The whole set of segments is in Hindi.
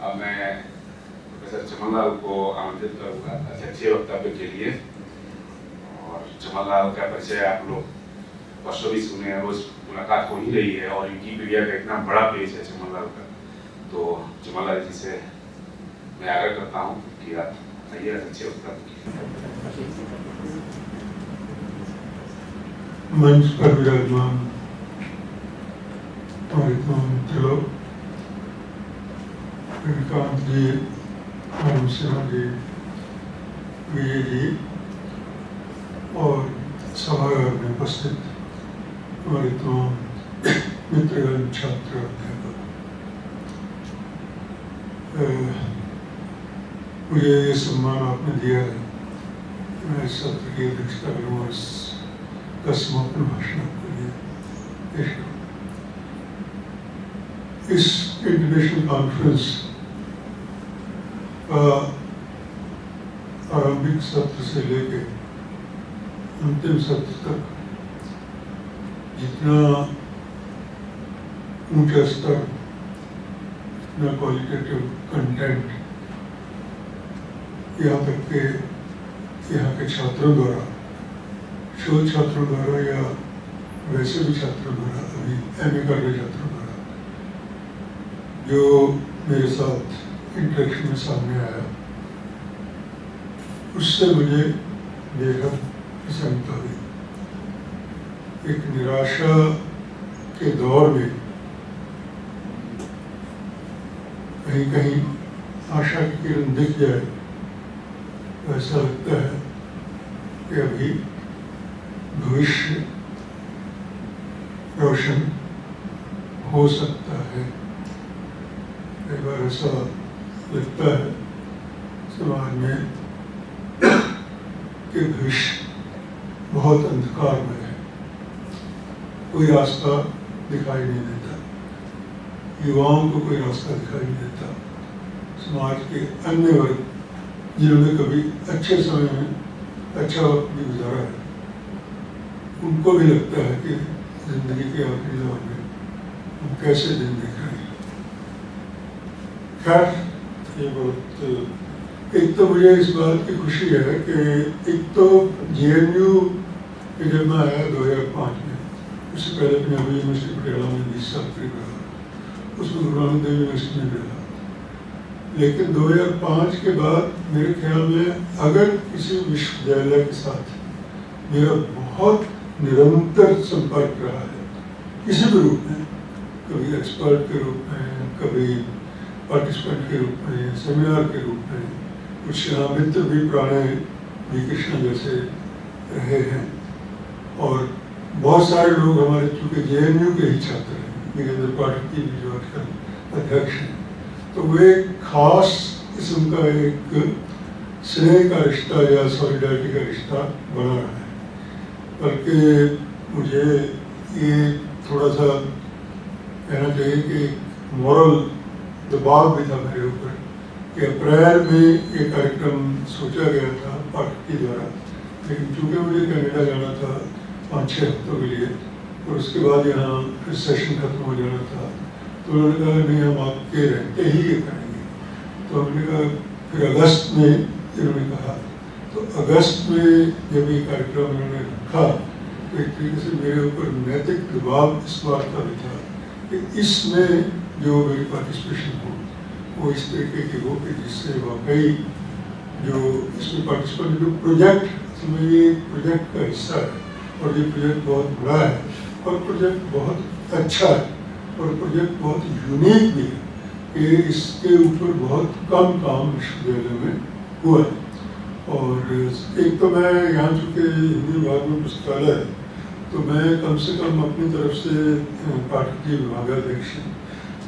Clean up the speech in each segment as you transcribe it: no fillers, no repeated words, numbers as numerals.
अब मैं प्रोफेसर चमनलाल को आमंत्रित करूँगा अध्यक्षीय वक्तव्य के लिए। और चमनलाल का परिचय आप लोग वर्षों भी सुने हैं, रोज मुलाकात हो ही रही है और विकिपीडिया का इतना बड़ा पेज है चमनलाल का। तो चमनलाल जी से मैं आग्रह करता हूँ कि आप आइए अध्यक्षीय वक्तव्य। मंच पर विराजमान हमारे तमाम मित्र लोग, रविकांत जी, आनंद सिन्हा जी, विजय जी और सभागार में उपस्थित हमारे तमाम मित्रगण, छात्र, अध्यापक, मुझे ये सम्मान आपने दिया है। मैं इस सत्र की अध्यक्षता करूँ और इसका समापन भाषण आपके लिए पेश करूँ। इस इंटरनेशनल कॉन्फ्रेंस का आरंभिक सत्र से लेके अंतिम सत्र तक जितना ऊंचा स्तर, जितना क्वालिटेटिव कंटेंट यहाँ तक के यहाँ के छात्रों द्वारा, शोध छात्रों द्वारा या वैसे भी छात्रों द्वारा, अभी MA कर रहे छात्रों द्वारा जो मेरे साथ इंटरेक्शन में सामने आया, उससे मुझे बेहद प्रसन्नता हुई। एक निराशा के दौर में कहीं कहीं आशा की किरण दिख जाए, ऐसा लगता है कि अभी भविष्य रोशन हो सकता है। कई बार ऐसा लगता है समाज में कि भविष्य बहुत अंधकारमय है, कोई रास्ता दिखाई नहीं देता, युवाओं को कोई रास्ता दिखाई नहीं देता। समाज के अन्य वर्ग जिन्होंने कभी अच्छे समय में अच्छा वक्त भी गुजारा है, उनको भी लगता है कि जिंदगी के आखिरी दौर में हम कैसे दिन देख रहे हैं। खैर, ये बहुत, एक तो मुझे इस बात की खुशी है कि एक तो JNU के जब मैं आया 2005 में, उससे पहले पंजाबी यूनिवर्सिटी पटियाला में 20 साल करीब रहा, उसमें गुरु नानक देव यूनिवर्सिटी में रहा। लेकिन 2005 के बाद मेरे ख्याल में अगर किसी विश्वविद्यालय के साथ मेरा बहुत निरंतर संपर्क रहा है, किसी भी रूप में, कभी एक्सपर्ट के रूप में, कभी पार्टिसिपेंट के रूप में, सेमिनार के रूप में, कुछ मित्र भी पुराने वी कृष्ण जैसे रहे हैं, और बहुत सारे लोग हमारे चूँकि JNU के ही छात्र हैं, वीरेंद्र पाठक जी जो आजकल अध्यक्ष हैं, तो वे खास किस्म का एक स्नेह का रिश्ता या सॉलिडारिटी का रिश्ता बना रहा है। बल्कि मुझे ये थोड़ा सा कहना चाहिए कि मॉरल दबाव भी था मेरे ऊपर कि अप्रैल में ये कार्यक्रम सोचा गया था पाठक के द्वारा, लेकिन चूँकि मुझे कनाडा जाना था 5-6 हफ्तों के लिए, और उसके बाद यहाँ फिर सेशन खत्म हो जाना था, तो उन्होंने कहा नहीं, हम आपके रहते ही ये करेंगे। तो हमने कहा, फिर अगस्त में इन्होंने कहा, तो अगस्त में जब ये कार्यक्रम इन्होंने रखा, तो एक तरीके से मेरे ऊपर नैतिक दबाव इस बात का भी था कि इसमें जो मेरी पार्टिसिपेशन हो वो इस तरीके की हो कि जिससे वाकई जो इसमें पार्टिसिपेंट जो प्रोजेक्ट, इसमें ये प्रोजेक्ट का हिस्सा है, और ये प्रोजेक्ट बहुत बड़ा है, और प्रोजेक्ट बहुत अच्छा है, और प्रोजेक्ट बहुत यूनिक भी है कि इसके ऊपर बहुत कम काम विश्वविद्यालय में हुआ है। और एक तो मैं यहाँ चूँकि हिंदी विभाग में पुस्तकालय है, तो मैं कम से कम अपनी तरफ से पाठकीय विभागाध्यक्ष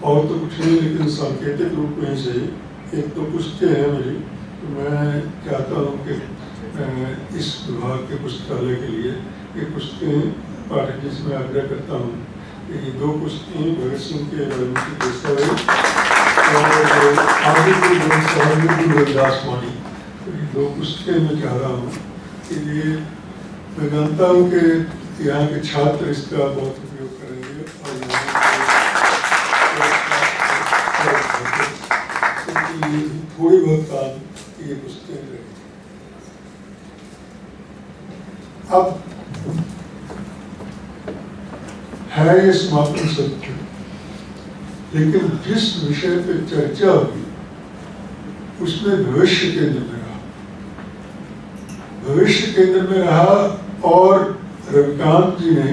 और तो कुछ नहीं, लेकिन सांकेतिक रूप में से एक तो पुस्तकें हैं मेरी, तो मैं चाहता हूँ कि इस विभाग के पुस्तकालय के लिए ये पुस्तकें पाठक जी से मैं आग्रह करता हूँ कि ये 2 पुस्तकें भगत सिंह के राजनीतिक दस्तावेज और आगे की रविदास वाणी, तो ये 2 पुस्तकें मैं चाह रहा हूँ कि ये, मैं जानता हूँ कि यहाँ के छात्र इसका बहुत उपयोग करेंगे, और थोड़ी बहुत काम की ये पुस्तकें रही। अब है ये समापन सत्र, लेकिन जिस विषय पे चर्चा हुई उसमें भविष्य केंद्र में रहा, भविष्य केंद्र में रहा। और रविकांत जी ने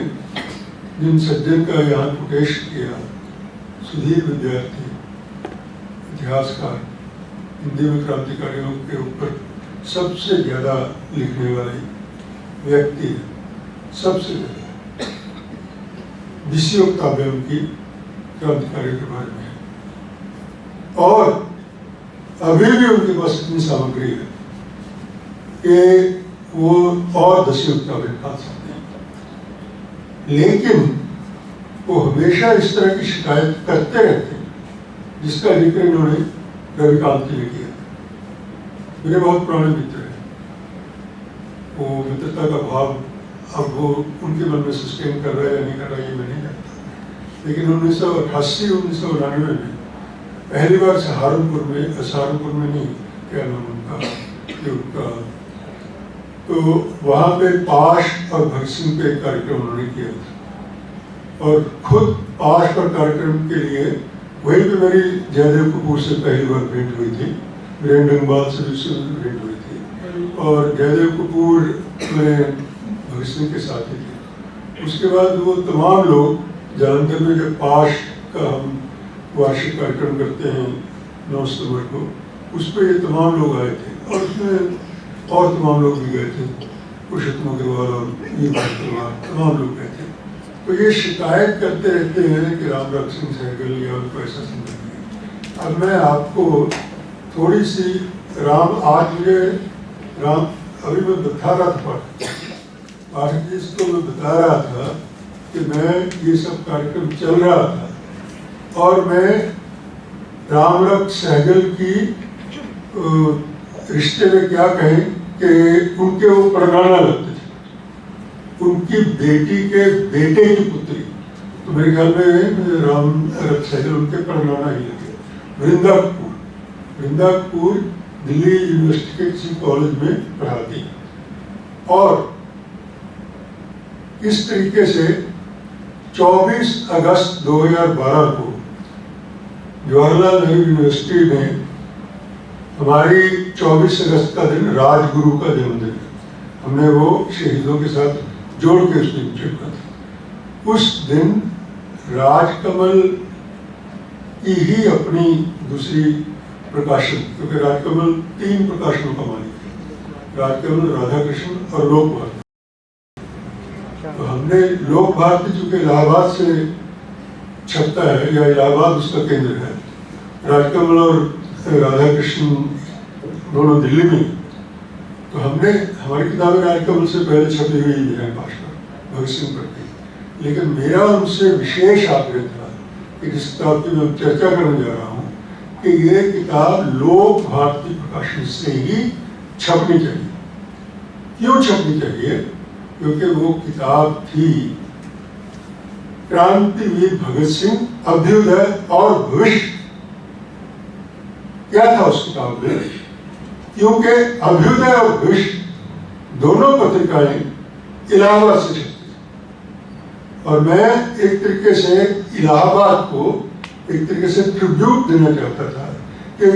जिन सज्जन का यहाँ कोटेश किया, सुधीर विद्यार्थी, इतिहासकार, हिंदी में क्रांतिकारियों के ऊपर सबसे ज्यादा लिखने वाले व्यक्ति है, सबसे ज्यादा 20 किताबें उनकी क्रांतिकारियों के बारे में है। और अभी भी उनके पास इतनी सामग्री है कि वो और 10 किताबें लिखा सकते हैं। लेकिन वो हमेशा इस तरह की शिकायत करते रहते हैं, जिसका जिक्र इन्होंने रविकांत जी ने किया। मेरे बहुत पुराने मित्र हैं, वो मित्रता का भाव अब वो उनके मन में सस्टेन कर रहा है या नहीं कर रहा है ये मैं नहीं जानता। लेकिन 1988-1999 में पहली बार सहारनपुर में नहीं, क्या नाम उनका, तो वहाँ पे पाश और भगत सिंह पे एक कार्यक्रम उन्होंने किया था। और खुद पाश पर कार्यक्रम के लिए वहीं पे मेरी जयदेव कपूर से पहली बार भेंट हुई थी, वीरेंद्र अंगवाल से भी भेंट हुई थी। और जयदेव कपूर में भगत सिंह के साथ ही थे। उसके बाद वो तमाम लोग जालंधर में जब पाश का हम वार्षिक कार्यक्रम करते हैं 9 सितंबर को, उस पर ये तमाम लोग आए थे। और उसमें और तमाम लोग भी गए थे, पुरुषोत्तम अग्रवाल और तमाम लोग गए थे। तो ये शिकायत करते रहते हैं कि राम रख सिंह सहगल या उनको ऐसा समझ। अब मैं आपको थोड़ी सी आज मुझे अभी मैं बता रहा था पाठक जी इसको मैं बता रहा था कि मैं ये सब कार्यक्रम चल रहा था और मैं रामरख सहगल की रिश्ते में क्या कहें कि उनके वो परगाना लगते थे, उनकी बेटी के बेटे की पुत्री, तो मेरे ख्याल में रामरख सहगल उनके परगाना ही लगे। वृंदा कपूर दिल्ली यूनिवर्सिटी के किसी कॉलेज में पढ़ाती और इस तरीके से 24 अगस्त 2012 को जवाहरलाल नेहरू यूनिवर्सिटी में हमारी 24 अगस्त का दिन राजगुरु का जन्मदिन है। हमने वो शहीदों के साथ जोड़ के उस दिन चिपका था। उस दिन राजकमल की ही अपनी दूसरी प्रकाशन, क्योंकि राजकमल 3 प्रकाशनों का मालिक है, राजकमल, राधा कृष्ण और लोक भारती। तो हमने लोक भारती चूंकि इलाहाबाद से छपता है या इलाहाबाद उसका केंद्र है, राजकमल और राधा कृष्ण दोनों दिल्ली में, तो हमने हमारी किताबें राजकमल से पहले छपी हुई है भगत सिंह पर थी। लेकिन मेरा उनसे विशेष आग्रह था कि जिस किताब की मैं चर्चा करने जा रहा हूँ कि ये किताब लोक भारती प्रकाशन से ही छपनी चाहिए। क्यों छपनी चाहिए? क्योंकि वो किताब थी क्रांतिवीर भगत सिंह, अभ्युदय और भविष्य। क्या था उस किताब में? क्योंकि अभ्युदय और भविष्य दोनों पत्रिकाएं इलाहाबाद से छपती और मैं एक तरीके से इलाहाबाद को एक तरीके से ट्रिब्यूट देना चाहता था कि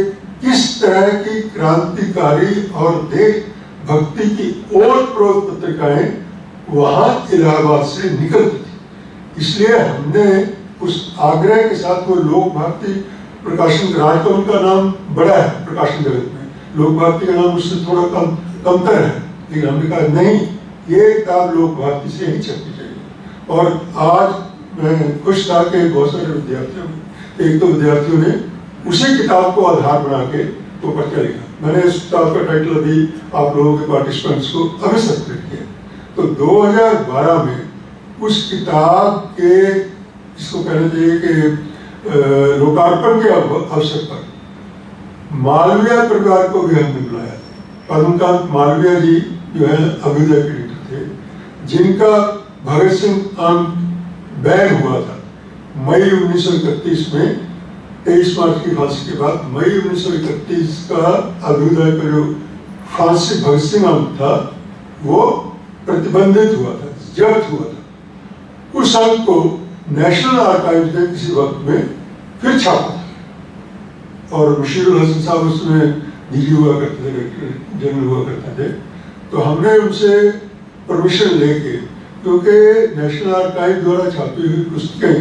किस तरह की क्रांतिकारी और देशभक्ति की ओत-प्रोत पत्रिकाएं वहां इलाहाबाद से निकलती थी। इसलिए हमने उस आग्रह के साथ वो लोक भारती प्रकाशन, राजकमल का नाम बड़ा है प्रकाशन जगत में, लोक भारती का नाम उससे थोड़ा कमतर है, लेकिन हमने कहा नहीं, ये किताब लोक भारती से ही छपनी चाहिए। और आज मैं खुश था कि बहुत सारे विद्यार्थियों ने, 1-2 विद्यार्थियों ने उसी किताब को आधार बना के वो पर्चा लिखा। मैंने इस किताब का टाइटल अभी आप लोगों के पार्टिसिपेंट्स को अभी सर्कुलेट किया। तो 2012 में उस किताब के, जिसको कहना चाहिए कि लोकार्पण के अवसर पर मालवीय परिवार को भी हमने बुलाया। पद्मकांत मालवीय जी जो है अभ्युदय के एडिटर थे, जिनका भगत सिंह अंक बैन हुआ था मई 1931 में 23 मार्च की फांसी के बाद मई 1931 का अभ्युदय का जो फांसी भगत सिंह अंक था वो प्रतिबंधित हुआ था, जब्त हुआ था। उस अंक को नेशनल आर्काइव्स ने किसी वक्त में फिर छापा था और बशीरुल हसन साहब उसमें डीजी हुआ करते थे, डायरेक्टर जनरल हुआ करते थे। तो हमने उनसे परमिशन लेके, क्योंकि नेशनल आर्काइव द्वारा छापी हुई पुस्तकें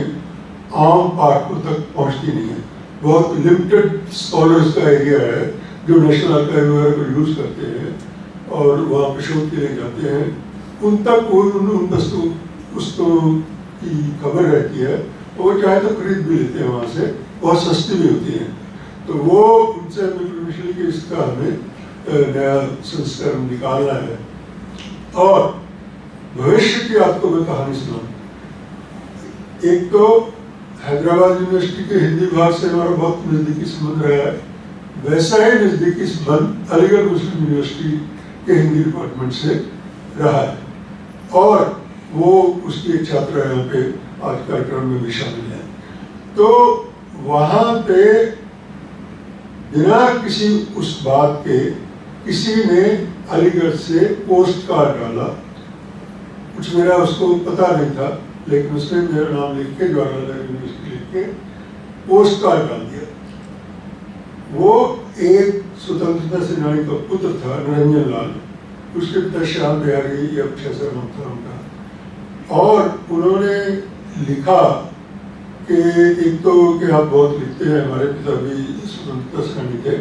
आम पाठकों तक पहुंचती नहीं है, बहुत लिमिटेड स्कॉलर्स का एरिया है जो नेशनल आर्काइव वगैरह को यूज़ करते हैं और वहाँ पे शोध के लिए जाते हैं, उन तक उन पुस्तकों की खबर रहती है तो वो चाहे तो खरीद भी लेते हैं वहाँ से, बहुत सस्ती भी होती है। तो वो उनसे मिशनरी के इसका हमें नया संस्करण निकालना है। और भविष्य की आपको मैं कहानी सुनाऊं। एक तो हैदराबाद यूनिवर्सिटी के हिंदी विभाग से हमारा बहुत नज़दीकी संबंध रहा है, वैसा ही नज़दीकी संबंध अलीगढ़ मुस्लिम यूनिवर्सिटी के हिंदी डिपार्टमेंट से रहा है और वो उसकी एक छात्रा यहाँ पे आज कार्यक्रम में भी शामिल है। तो वहाँ पे बिना किसी उस बात के किसी ने अलीगढ़ से पोस्ट कार्ड डाला, कुछ मेरा उसको पता नहीं था, लेकिन उसने मेरा नाम लिख के जवाहरलाल यूनिवर्सिटी लिख के पोस्ट कार्ड डाल दिया। वो एक स्वतंत्रता सेनानी का पुत्र था, निरंजन लाल, उसके पिता श्याम बिहारी या कुछ ऐसा नाम था उनका। और उन्होंने लिखा कि एक तो कि आप बहुत लिखते हैं, हमारे पिता भी स्वतंत्रता सेनानी थे,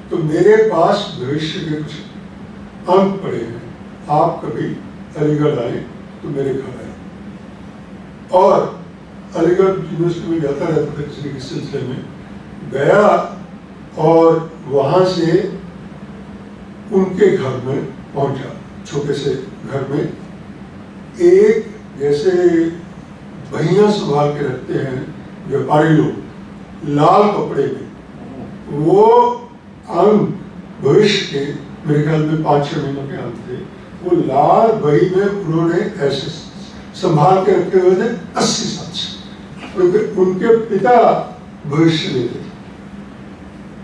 तो मेरे पास भविष्य के कुछ अंक पड़े हैं, आप कभी अलीगढ़ आए तो मेरे घर आए। और अलीगढ़ यूनिवर्सिटी में जाता रहता था किसी के सिलसिले में, गया और वहाँ से उनके घर में पहुँचा, छोटे से घर में, एक जैसे भैया संभाल के रखते हैं व्यापारी लोग लाल कपड़े में, वो अंक भविष्य के मेरे ख्याल में 5-6 महीनों के अंक थे, वो लाल बही में उन्होंने ऐसे संभाल के रखे हुए थे 80 साल से, क्योंकि उनके पिता भविष्य में थे।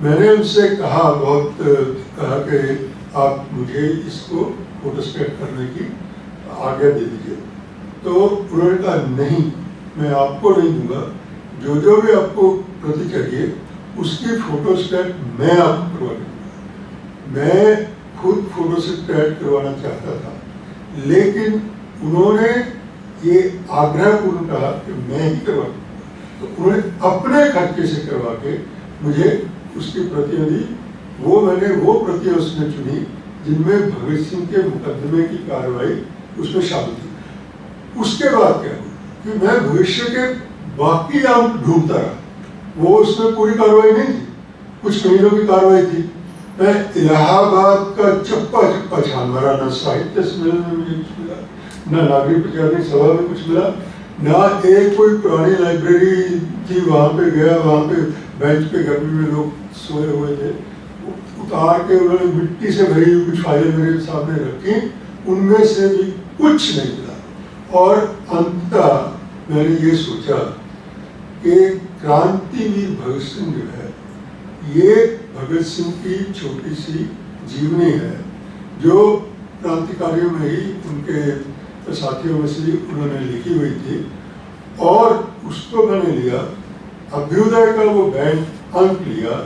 मैंने उनसे कहा कि आप मुझे इसको फोटोस्टेट करने की आज्ञा दे दीजिए। तो उन्होंने कहा नहीं, मैं आपको नहीं दूंगा, जो भी आपको प्रति चाहिए उसकी फोटोस्टेट मैं आपको करवा दूंगा। मैं खुद फोटोस्टेट करवाना चाहता था, लेकिन उन्होंने ये आग्रहपूर्ण कहा कि मैं ही करवा दूंगा। तो उन्होंने अपने खर्चे से करवा के मुझे उसकी प्रतियां दी। मैंने वो प्रतियां उसने चुनी जिनमें भगत सिंह के मुकदमे की कार्रवाई उसमें शामिल थी। उसके बाद क्या हुआ कि मैं भविष्य के बाकी अंक ढूंढता रहा, वो उसमें पूरी कार्रवाई नहीं थी, कुछ महीनों की कार्रवाई थी। मैं इलाहाबाद का चप्पा चप्पा छान मारा, न साहित्य सम्मेलन में मुझे कुछ मिला, न नागरिक प्रचार सभा में कुछ मिला, ना एक कोई पुरानी लाइब्रेरी थी वहाँ पे गया, वहाँ पे बेंच पे गर्मी में लोग सोए हुए थे, उतार के उन्होंने मिट्टी से भरी हुई कुछ फाइलें मेरे सामने रखी, उनमें से भी कुछ नहीं मिला। और अंततः मैंने ये सोचा कि क्रांतिवीर भगत सिंह जो है, ये भगत सिंह की छोटी सी जीवनी है जो क्रांतिकारियों में ही उनके साथियों में से उन्होंने लिखी हुई थी, और उसको मैंने लिया, अभ्युदय का वो बैंड अंक लिया,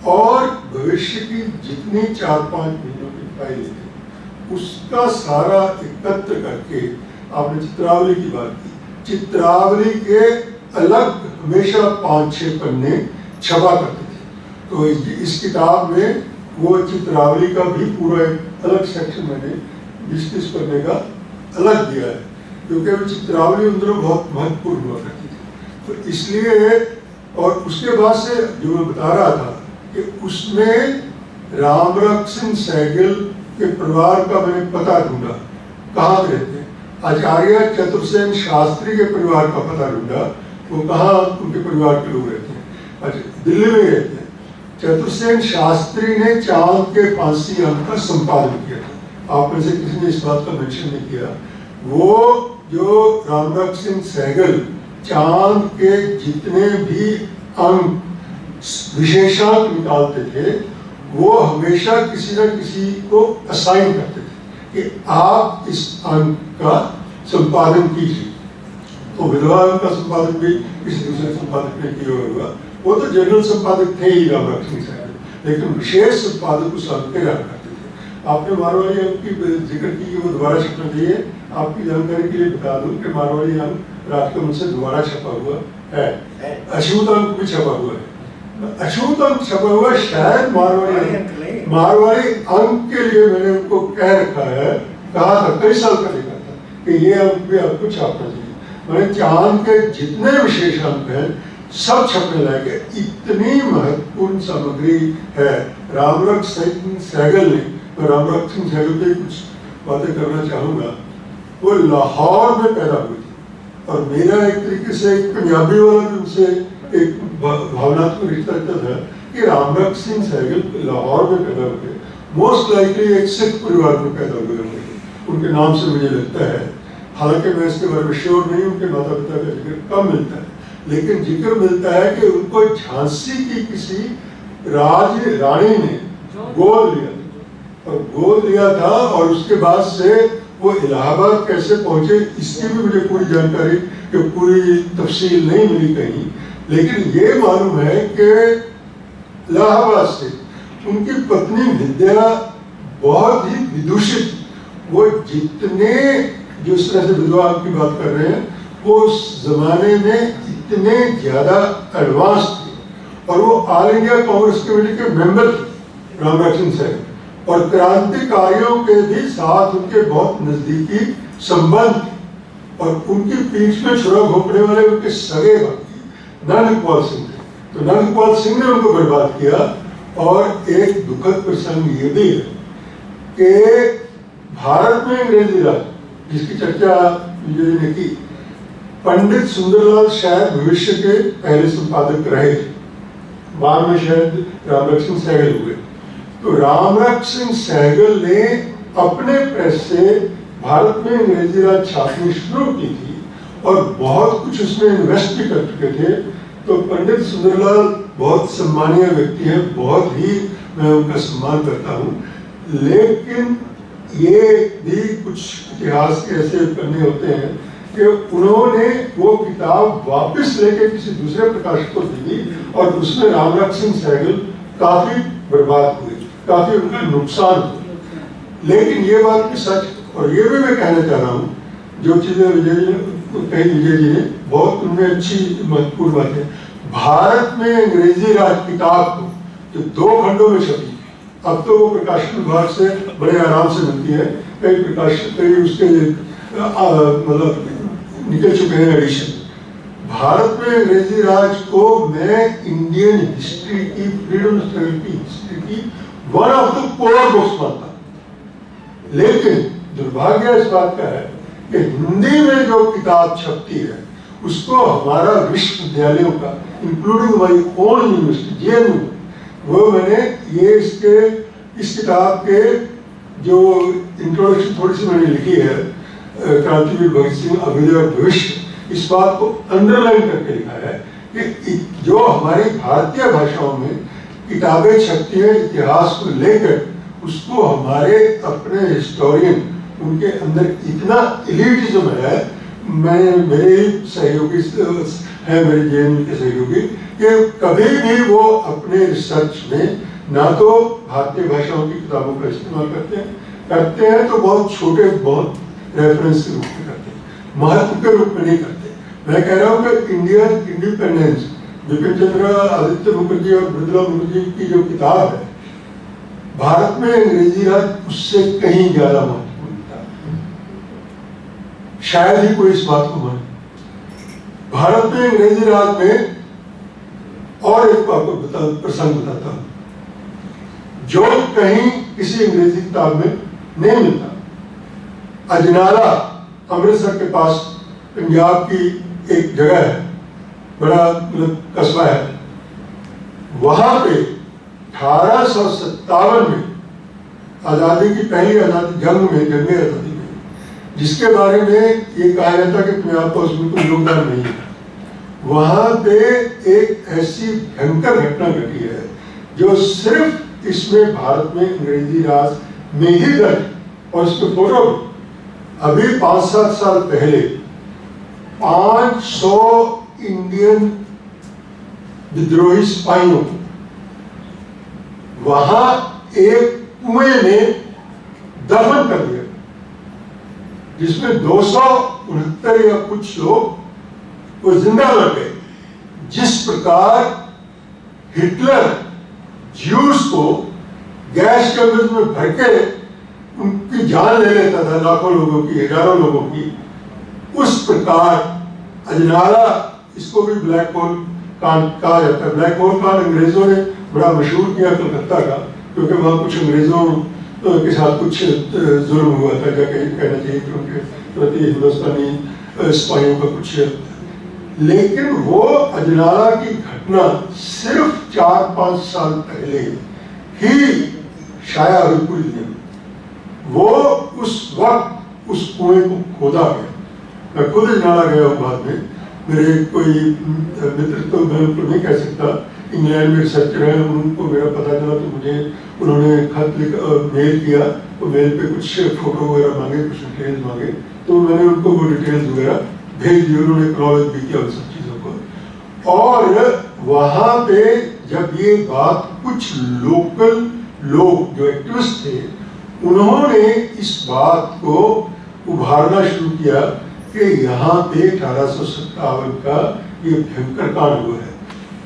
और भविष्य की जितनी 4-5 महीनों की फाइलें थी उसका सारा एकत्र करके, आपने चित्रावली की बात की, चित्रावली के अलग हमेशा 5-6 पन्ने छपा करते थे। तो इस किताब में वो चित्रावली का भी पूरा एक अलग सेक्शन मैंने 20-30 पन्ने का अलग दिया है, क्योंकि वो चित्रावली उन दिनों बहुत महत्वपूर्ण हुआ करती थी। तो इसलिए, और उसके बाद से जो मैं बता रहा था कि उसमें रामरख सिंह सहगल के परिवार का मैंने पता ढूंढा, कहाँ रहते हैं। आचार्य चतुर्सेन शास्त्री के परिवार का पता ढूंढा, वो कहाँ उनके परिवार के लोग रहते हैं। अच्छा, दिल्ली में रहते हैं। चतुर्सेन शास्त्री ने चांद के फांसी अंक का संपादन किया था, आप में से किसी ने इस बात का मेंशन नहीं किया। वो जो रामरख सिंह सहगल चांद के जितने भी अंक विशेषांक निकालते थे वो हमेशा किसी न किसी को असाइन करते थे कि आप इस अंक का संपादन कीजिए। तो विधवा अंक का संपादन भी किसी दूसरे संपादक ने किया होगा, वो तो जनरल संपादक थे ही राम रक्षण साहब, लेकिन विशेष संपादक उस अंक पे रहा करते थे। आपने मारवाड़ी अंक की जिक्र की, वो दोबारा छपना चाहिए। आपकी जानकारी के लिए बता दूं कि मारवाड़ी अंक राजकमल से दोबारा छपा हुआ है, अछूत अंक भी छपा हुआ है। अछूत अंक छपा हुआ शायद मारवाड़ी अंक के लिए मैंने उनको कह रखा है, कहा था कई साल पहले कहा था कि ये अंक भी आपको छापना चाहिए। मैंने चांद के जितने विशेष अंक हैं सब छपने लायक है, इतनी महत्वपूर्ण सामग्री है। रामरक्षण सहगल ने, मैं रामरक्षण सहगल पे कुछ बातें करना चाहूँगा। वो लाहौर में पैदा हुई थी और मेरा एक तरीके से एक पंजाबी वाला भी उनसे एक भावनात्मक रिश्ता था कि रामरक्षण सहगल लाहौर में पैदा हुए, मोस्ट लाइकली एक सिख परिवार में पैदा हुए होंगे, उनके नाम से मुझे लगता है। हालांकि मैं इसके बारे में श्योर नहीं, उनके माता पिता का जिक्र कम मिलता है, लेकिन जिक्र मिलता है कि उनको झांसी की किसी रानी ने गोद लिया और गोद लिया था, और उसके बाद से वो इलाहाबाद कैसे पहुंचे इसकी भी मुझे पूरी जानकारी कि पूरी तफसील नहीं मिली कहीं, लेकिन ये मालूम है कि इलाहाबाद से उनकी पत्नी विद्या बहुत ही विदुषित, वो जितने जिस तरह से विधवा की बात कर रहे हैं वो उस जमाने में इतने ज्यादा एडवांस थे, और वो ऑल इंडिया कांग्रेस कमेटी के मेंबर थे रामरक्षण साहब, और क्रांतिकारियों के भी साथ उनके बहुत नजदीकी संबंध थे, और उनकी पीठ में छुरा घोंपने वाले उनके सगे भाई नंदकुमार सिंह थे। तो नंदकुमार सिंह ने उनको बर्बाद किया। और एक दुखद प्रसंग ये भी है कि भारत में अंग्रेजी राज जिसकी चर्चा विजय ने की, पंडित सुंदरलाल शायद भविष्य के पहले संपादक रहे थे, बाद में शायद रामरक्षण सहगल हुए। तो रामरक्षण सहगल ने अपने प्रेस से भारत में अंग्रेजी राज छापनी शुरू की थी और बहुत कुछ उसमें इन्वेस्ट भी कर चुके थे। तो पंडित सुंदरलाल बहुत सम्मानीय व्यक्ति है, बहुत ही मैं उनका सम्मान करता हूँ, लेकिन ये भी कुछ इतिहास के ऐसे पन्ने होते हैं कि उन्होंने वो किताब वापस लेके किसी दूसरे प्रकाशक को दी और उसमें रामरक्षण सहगल काफी बर्बाद हुए, काफी उनका नुकसान हुआ। लेकिन ये बात भी सच, और ये भी मैं कहना चाह रहा हूँ, जो चीजें विजय जी ने बहुत उनमें अच्छी महत्वपूर्ण बात है। भारत में अंग्रेजी राज किताब को जो 2 खंडों में छपी, अब तो वो प्रकाशन विभाग से बड़े आराम से मिलती है, कई प्रकाशन कई उसके मतलब निकल चुके हैं एडिशन। भारत में अंग्रेजी राज को मैं इंडियन हिस्ट्री की, फ्रीडम स्ट्रगल की हिस्ट्री की one of the core books मानता, लेकिन दुर्भाग्य इस बात का है कि हिंदी में जो किताब छपती है उसको हमारा विश्वविद्यालयों का, including my own university JNU, वो मैंने ये इस किताब के जो इंट्रोडक्शन थोड़ी सी मैंने लिखी है, क्रांतिवीर भगत सिंह अभ्युदय और भविष्य, इस बात को अंडरलाइन करके लिखा है कि जो हमारी भारतीय भाषाओं में किताबें छपती हैं इतिहास को लेकर, उसको हमारे अपने हिस्टोरियन, उनके अंदर इतना एलिटिज्म है। मेरे सहयोगी है, मेरे JNU के सहयोगी, कि कभी भी वो अपने रिसर्च में ना तो भारतीय भाषाओं की किताबों का इस्तेमाल करते हैं तो बहुत छोटे, बहुत रेफरेंस के रूप में करते हैं, महत्व के रूप में नहीं करते। मैं कह रहा हूँ कि इंडियन इंडिपेंडेंस, बिपिन चंद्र, आदित्य मुखर्जी और मृदुला मुखर्जी की जो किताब है, भारत में अंग्रेजी राज उससे कहीं ज्यादा महत्वपूर्ण था। शायद ही कोई इस बात को माने। भारत में अंग्रेजी राज में और एक आपको प्रसंग बताता हूं जो कहीं किसी अंग्रेजी किताब में नहीं मिलता। अजनाला अमृतसर के पास पंजाब की एक जगह है, बड़ा मतलब कस्बा है, वहां पे 1857 में आजादी की पहली आजादी जंग में, जंगे आजादी में, जिसके बारे में ये कहा जाता कि पंजाब का उसमें कोई योगदान नहीं है, वहां पे एक ऐसी भयंकर घटना घटी है जो सिर्फ इसमें भारत में अंग्रेजी राज में ही दर्ज, और इसमें फोटो अभी 5-7 साल पहले 500 इंडियन विद्रोही सिपाहियों वहां एक कुएं में दफन कर दिया, जिसमें 269 या कुछ लोग वो जिंदा लग गए। जिस प्रकार हिटलर ज्यूस को गैस चैम्बर में भर के उनकी जान ले लेता था, लाखों लोगों की, हजारों लोगों की, उस प्रकार अजनाला, इसको भी ब्लैक होल कांड कहा जाता है। ब्लैक होल कांड अंग्रेजों ने बड़ा मशहूर किया कलकत्ता का, क्योंकि वहाँ कुछ अंग्रेजों के साथ कुछ जुल्म हुआ था, जाके कहना चाहिए कि उनके प्रति हिंदुस्तानी सिपाहियों का कुछ। लेकिन वो अजनाला की घटना सिर्फ 4-5 साल पहले ही शाया हुई पूरी दुनिया में। वो उस वक्त उस कुएं को खोदा गया। मैं खुद अजनाला गया हूँ बाद में, मेरे कोई मित्र, तो मैं उनको नहीं कह सकता, इंग्लैंड में रिसर्चर है, उनको मेरा पता चला तो मुझे उन्होंने खत मेल किया, तो मेल पे कुछ फोटो वगैरह मांगे, कुछ डिटेल्स मांगे, तो मैंने उनको वो डिटेल्स वगैरह भेज दिए। उन्होंने एक्नॉलेज भी किया उन सब चीज़ों को। और वहाँ पे जब ये बात, कुछ लोकल लोग जो एक्टिविस्ट थे, उन्होंने इस बात को उभारना शुरू किया कि यहाँ पे 1857 का ये भयंकर कांड हुआ है।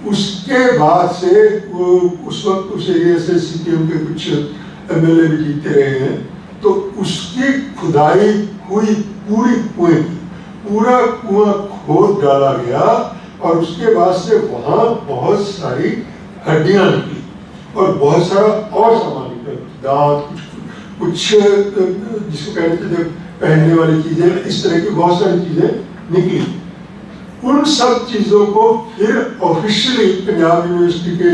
उसके बाद से वो उस वक्त उस एरिया से सीपीएम के कुछ एमएलए भी जीते रहे हैं, तो उसकी खुदाई हुई पूरी कुएं की, पूरा कुआं खोद डाला गया, और उसके बाद से वहाँ बहुत सारी हड्डियाँ निकली और बहुत सारा और सामान निकला, दांत, कुछ जिसको कहते थे पहनने वाली चीजें, इस तरह की बहुत सारी चीजें निकली। उन सब चीजों को फिर ऑफिशियली पंजाब यूनिवर्सिटी के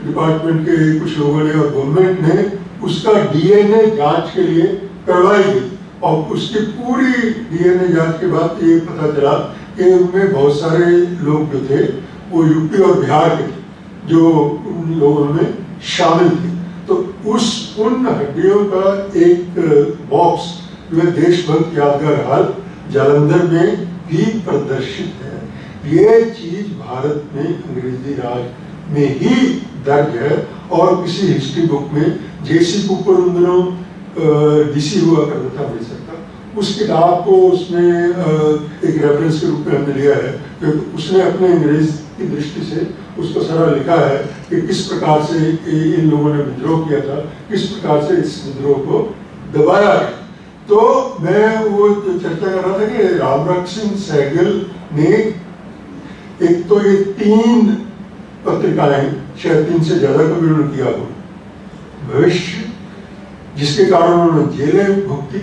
डिपार्टमेंट के कुछ लोगों ने और गवर्नमेंट ने उसका डीएनए जांच के लिए करवाई गई, और उसकी पूरी डीएनए जांच के बाद ये पता चला कि उनमें बहुत सारे लोग जो थे वो यूपी और बिहार के थे, जो उन लोगों में शामिल थे। तो उन हड्डियों का एक बॉक्स जो है देशभक्त यादगार हाल जालंधर में भी प्रदर्शित है। ये चीज भारत में अंग्रेजी राज में ही दर्ज है, और किसी हिस्ट्री बुक में जेसी कुपर उन दिनों डीसी हुआ करता था अमृतसर का, उस किताब को उसने एक रेफरेंस के रूप में हमने लिया है, क्योंकि उसने अपने अंग्रेज की दृष्टि से उसको सारा लिखा है कि किस प्रकार से इन लोगों ने विद्रोह किया था, किस प्रकार से इस विद्रोह को दबाया गया। तो मैं वो चर्चा कर रहा था कि रामरख सिंह सहगल ने एक तो ये 3 पत्रिकाएं, शायद 3 से ज्यादा कभी उन्होंने किया हो, भविष्य, जिसके कारण उन्होंने जेलें भुगती,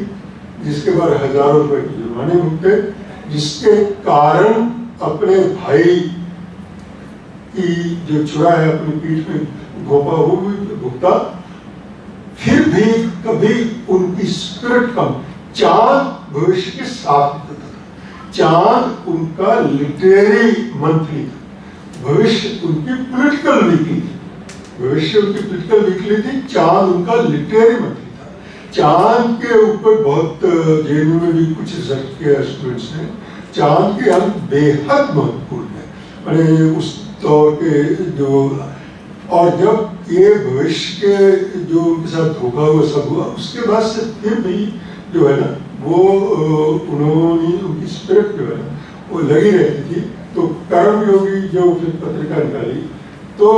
जिसके बाद हजारों रुपए के जुर्माने भुगते, जिसके कारण अपने भाई की जो छुरा है अपनी पीठ में घोंपा वो भी भुगता, फिर भी कभी उनकी स्पिरिट कम। चांद भविष्य के साथ था, चांद उनका लिटरेरी मंथली था, भविष्य उनकी पॉलिटिकल वीकली थी, भविष्य उनकी पॉलिटिकल वीकली थी, चांद उनका लिटरेरी मंथली था। चांद के ऊपर बहुत जेएनयू में भी कुछ रिसर्च किया स्टूडेंट्स ने। चांद के अंक बेहद महत्वपूर्ण है, मैंने उस दौर के जो, और जब ये भविष्य के जो उनके साथ धोखा हुआ सब हुआ, उसके बाद से फिर भी जो है ना वो उन्होंने, उनकी स्पिरिट जो है ना वो लगी रहती थी। तो कर्मयोगी जो फिर पत्रिका निकाली, तो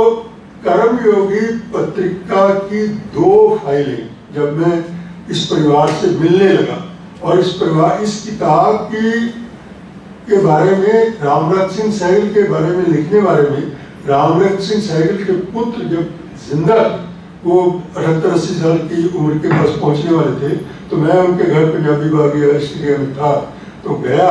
कर्मयोगी पत्रिका की 2 फाइलें जब मैं इस परिवार से मिलने लगा, और इस परिवार, इस किताब के बारे में, रामरख सिंह सहगल के बारे में लिखने बारे में, रामरख सिंह सहगल के पुत्र जब जिंदा, वो 78-80 साल की उम्र के पास पहुंचने वाले थे, तो मैं उनके घर पंजाबी बाग या स्टेडियम में था, तो गया,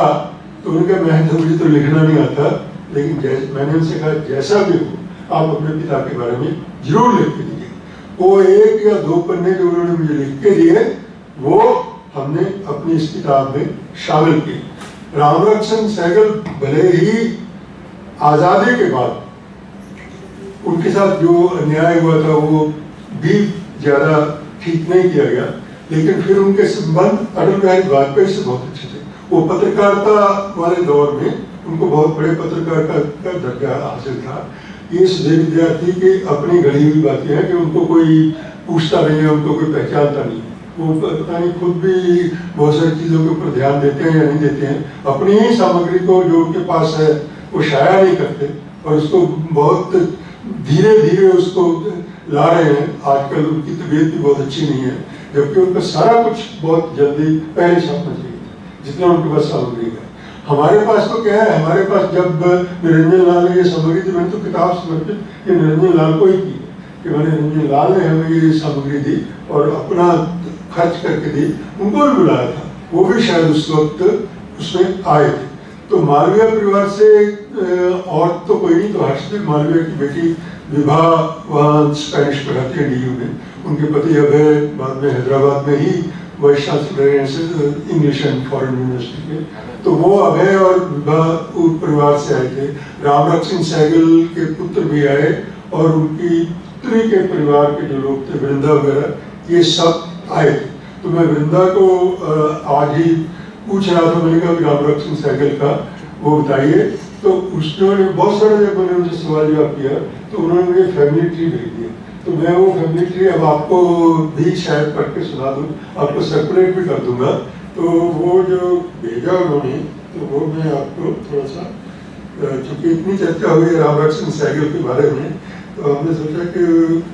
तो उनका मुझे तो लिखना नहीं आता, लेकिन मैंने उनसे कहा जैसा भी हो आप अपने पिता के बारे में जरूर लिख के दीजिए। वो 1 या 2 पन्ने जो उन्होंने मुझे लिख के दिए, वो हमने अपनी इस किताब में शामिल किए। रामरख सिंह सहगल भले ही आज़ादी के बाद उनके साथ जो अन्याय हुआ था वो भी ज़्यादा ठीक नहीं किया गया, लेकिन फिर उनके संबंध अटल बिहारी वाजपेयी से बहुत अच्छे थे। वो पत्रकारिता वाले दौर में उनको बहुत बड़े पत्रकार का दर्जा हासिल था। ये सुधीर विद्यार्थी की अपनी गढ़ी हुई बातें हैं कि उनको कोई पूछता नहीं है, उनको कोई पहचानता नहीं है। वो पता नहीं खुद भी बहुत सारी चीज़ों के ऊपर ध्यान देते हैं या नहीं देते हैं। अपनी ही सामग्री को जो उनके पास है वो शाया नहीं करते और उसको बहुत धीरे धीरे उसको ला रहे हैं। आजकल उनकी तबीयत भी बहुत अच्छी नहीं है, जबकि उनका सारा कुछ बहुत जल्दी पहले छापना चाहिए था जितना उनके पास सामग्री है। हमारे पास तो क्या है, हमारे पास जब निरंजन लाल ने ये सामग्री थी, मैंने तो किताब समर्पित ये निरंजन लाल को ही की कि मैंने निरंजन लाल ने हमें ये सामग्री दी और अपना खर्च करके दी। उनको भी बुलाया था, वो भी शायद उस वक्त उसमें आए थे। तो मालवीय परिवार से और तो कोई नहीं, तो हर्षदीप मालवीय की बेटी विभा वहाँ स्पेनिश पढ़ाती है DU में। उनके पति अभय बाद में हैदराबाद में ही vice chancellor English and Foreign University के। तो वो अभय और विभा परिवार से आए थे। रामरख सिंह सहगल के पुत्र भी आए और उनकी पुत्री के परिवार के जो लोग थे, वृंदा वगैरह, ये सब आए थे। तो मैं वृंदा को आज ही पूछ रहा था, मैंने कहा रामरख सिंह सहगल का वो बताइए। तो उसने बहुत सारे जब मैंने उनसे सवाल जवाब किया तो उन्होंने मुझे फैमिली ट्री भेज दिया। तो मैं वो फैमिली ट्री अब आपको भी शायद पढ़ के सुना दूँ, आपको सर्कुलेट भी कर दूंगा। तो वो जो भेजा उन्होंने, तो वो मैं आपको थोड़ा सा, चूँकि इतनी चर्चा हुई है रामरख सिंह सहगल के बारे में, तो हमने सोचा कि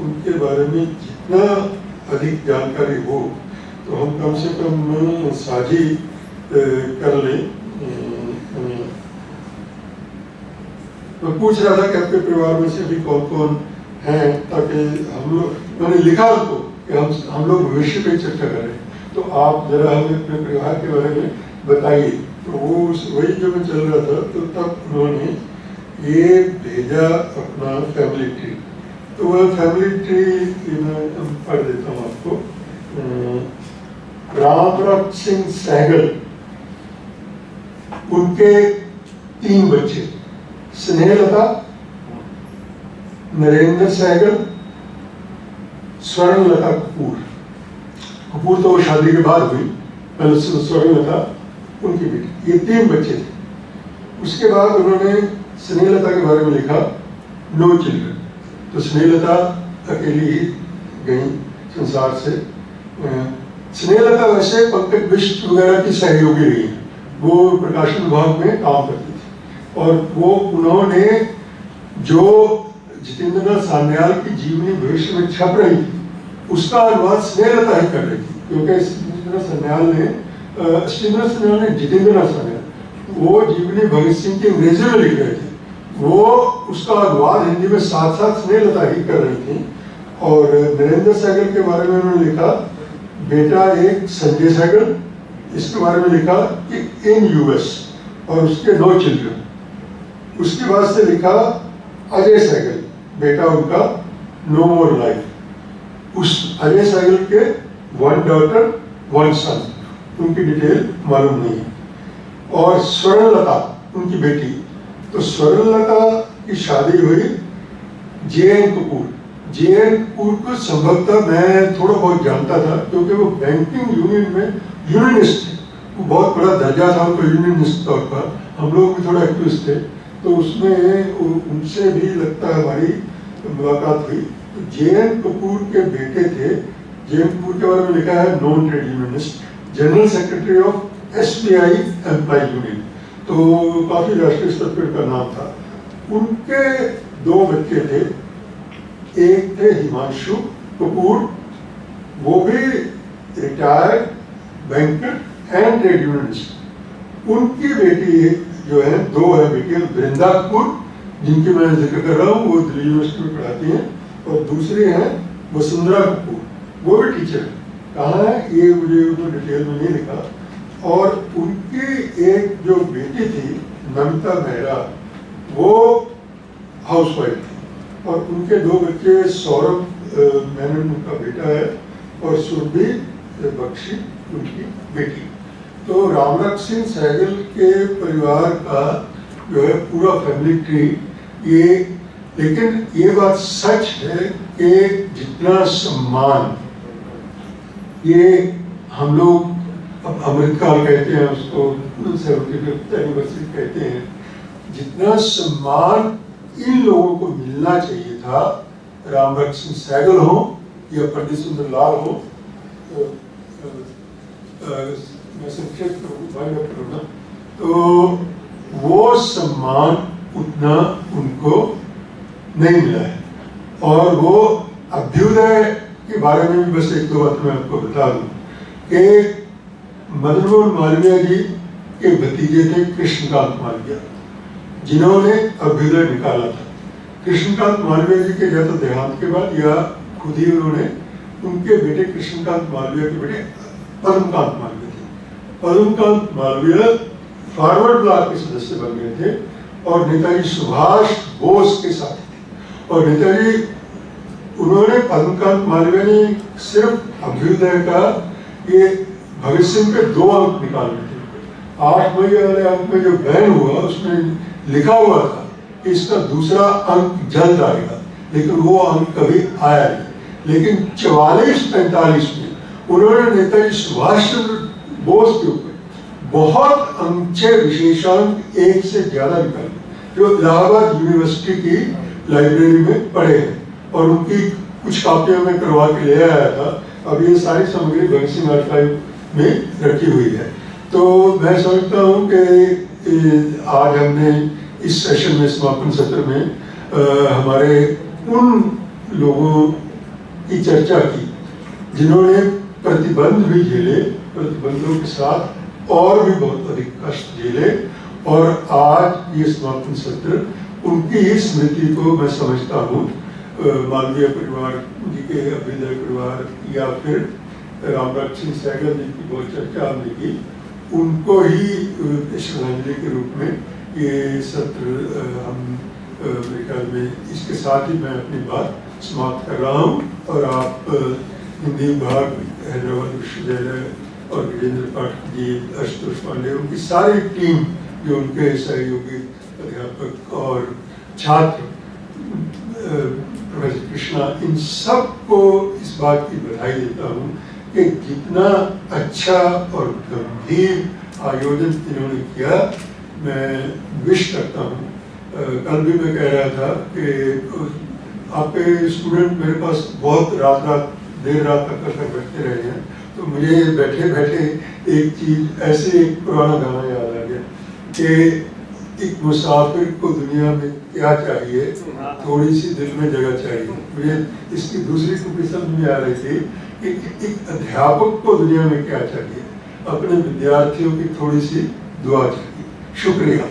उनके बारे में जितना अधिक जानकारी हो तो हम कम से कम साझी कर लें। मैं पूछ रहा था कि आपके परिवार में से भी कौन कौन हैं, ताकि हम लोग, मैंने लिखा उनको कि हम लोग भविष्य पे चर्चा करें, तो आप जरा हमें अपने परिवार के बारे में बताइए। तो वो वही जो मैं चल रहा था, तो तब उन्होंने ये भेजा अपना फैमिली ट्री। तो वह फैमिली ट्री मैं पढ़ देता हूँ आपको। रामरख सिंह सहगल, उनके 3 बच्चे, स्नेहलता, नरेंद्र सहगल, स्वर्णलता कपूर। कपूर तो वो शादी के बाद हुई, पहले स्वर्णलता उनकी बेटी। ये 3 बच्चे थे। उसके बाद उन्होंने स्नेहलता के बारे में लिखा नो चिल्ड्रन। तो स्नेहलता अकेली ही गई संसार से। स्नेहलता वैसे पंकज बिष्ट वगैरह की सहयोगी रही, वो प्रकाशन विभाग में काम करती थी। और वो उन्होंने जो जितेंद्रनाथ सान्याल की जीवनी भविष्य में छप रही थी उसका अनुवाद स्नेहलता ही कर रही थी, क्योंकि जितेंद्रनाथ सान्याल ने जितेंद्रनाथ सान्याल वो जीवनी भगत सिंह की अंग्रेजी में लिख रहे थे, वो उसका अनुवाद हिंदी में साथ साथ स्नेहलता ही कर रही थी। और नरेंद्र सहगल के बारे में उन्होंने लिखा बेटा एक संजय सहगल, इसके बारे में लिखा कि इन US, और उसके 2 चिल्ड्रन। उसके बाद से लिखा अजय सहगल, बेटा उनका नो मोर लाइफ। उस अजय सहगल के 1 डॉटर 1 सन, उनकी डिटेल मालूम नहीं है। और स्वर्णलता उनकी बेटी, तो स्वर्णलता की शादी हुई JN कपूर। JN कपूर को संभवतः मैं थोड़ा बहुत जानता था, क्योंकि वो बैंकिंग यूनियन में यूनियनिस्ट थे। वो बहुत बड़ा दर्जा था उनको यूनियनिस्ट तौर पर, हम लोग भी थोड़ा एक्टिविस्ट थे। तो उसमें उनसे भी लगता है हमारी मुलाकात हुई। तो JN कपूर के बेटे थे। JN कपूर के बारे में लिखा है non trade unionist, general secretary of SBI employ union. तो काफी राष्ट्रीय स्तर पर का नाम था। उनके 2 बच्चे थे, एक थे हिमांशु कपूर, वो भी retired banker and trade unionist. उनकी बेटी जो है, 2 है बेटियां, वृंदा कपूर जिनकी मैं जिक्र कर रहा हूँ, वो दिल्ली यूनिवर्सिटी में पढ़ाती हैं, और दूसरी हैं वसुंधरा कपूर, वो भी टीचर है। कहाँ है ये मुझे उनको डिटेल में नहीं लिखा। और उनकी एक जो बेटी थी नमिता मेहरा, वो हाउसवाइफ थी। और उनके 2 बच्चे, सौरभ मेनन उनका बेटा है और सुरभि बख्शी उनकी बेटी। तो रामरख सिंह सहगल के परिवार का जो है पूरा फैमिली ट्री ये, लेकिन ये बात सच है कि जितना सम्मान ये हम लोग अब अमृतकाल कहते हैं उसको, 75th एनिवर्सरी कहते हैं, जितना सम्मान इन लोगों को मिलना चाहिए था, रामभक्त सिंह सहगल हो या पंडित सुंदर लाल हो, मैं संक्षेप करूँगा, तो वो सम्मान उतना उनको नहीं मिला है। और वो अभ्युदय के बारे में भी बस एक दो बात मैं आपको बता दूं कि मदन मोहन मालवीय जी के भतीजे थे कृष्णकांत मालवीय, जिन्होंने अभ्युदय निकाला था। कृष्णकांत मालवीय जी के या तो देहांत के बाद या खुद ही उन्होंने, उनके बेटे कृष्णकांत मालवीय के बेटे पद्मकांत मालवीय थे। पद्मकांत मालवीय फॉरवर्ड ब्लॉक के सदस्य बन गए थे और नेताजी सुभाष बोस के साथ थे। और नेताजी, उन्होंने, पद्मकांत मालवीय ने सिर्फ अभ्युदय का ये भगत सिंह के 2 अंक निकाले थे। 8 मई वाले अंक में जो बैन हुआ उसमें लिखा हुआ था कि इसका दूसरा अंक जल्द आएगा, लेकिन वो अंक कभी आया नहीं। लेकिन 44-45 में उन्होंने नेताजी सुभाष चंद्र बोस के ऊपर बहुत अंचे विशेषांक 1 से ज्यादा निकाले, जो इलाहाबाद यूनिवर्सिटी की लाइब्रेरी में पढ़े हैं और उनकी कुछ कापियां मैं करवा के ले आया था। अब ये सारी सामग्री भगत सिंह आर्काइव में रखी हुई है। तो मैं समझता हूँ कि आज हमने इस सेशन में, समापन सत्र में हमारे उन लोगों की चर्चा की जिन्होंने प्रतिबंध भी झेले, प्रतिबंधों के साथ और भी बहुत अधिक कष्ट झेले, और आज ये समापन सत्र उनकी ही स्मृति को मैं समझता हूँ मालवीय परिवार जी के, अभ्युदय परिवार या फिर रामभक्त सिंह सहगल जी की बहुत चर्चा हमने की, उनको ही श्रद्धांजलि के रूप में ये सत्र हम मेरे ख्याल में इसके साथ ही मैं अपनी बात समाप्त कर रहा हूँ। और आप हिंदी विभाग, हैदराबाद विश्वविद्यालय और वीरेंद्र पाठक जी, आशुतोष पांडे, उनकी सारी टीम, जो उनके सहयोगी अध्यापक और छात्र, प्रोफेसर कृष्णा, इन सब को इस बात की बधाई देता हूँ कि जितना अच्छा और गंभीर आयोजन इन्होंने किया, मैं विश करता हूँ। कल भी मैं कह रहा था कि आपके स्टूडेंट मेरे पास बहुत देर रात तक बैठते रहे हैं, तो मुझे बैठे बैठे एक चीज, ऐसे एक पुराना गाना याद आ गया कि एक मुसाफिर को दुनिया में क्या चाहिए, थोड़ी सी दिल में जगह चाहिए। मुझे इसकी दूसरी टुकड़ी समझ में आ रही थी कि एक अध्यापक को दुनिया में क्या चाहिए, अपने विद्यार्थियों की थोड़ी सी दुआ चाहिए। शुक्रिया।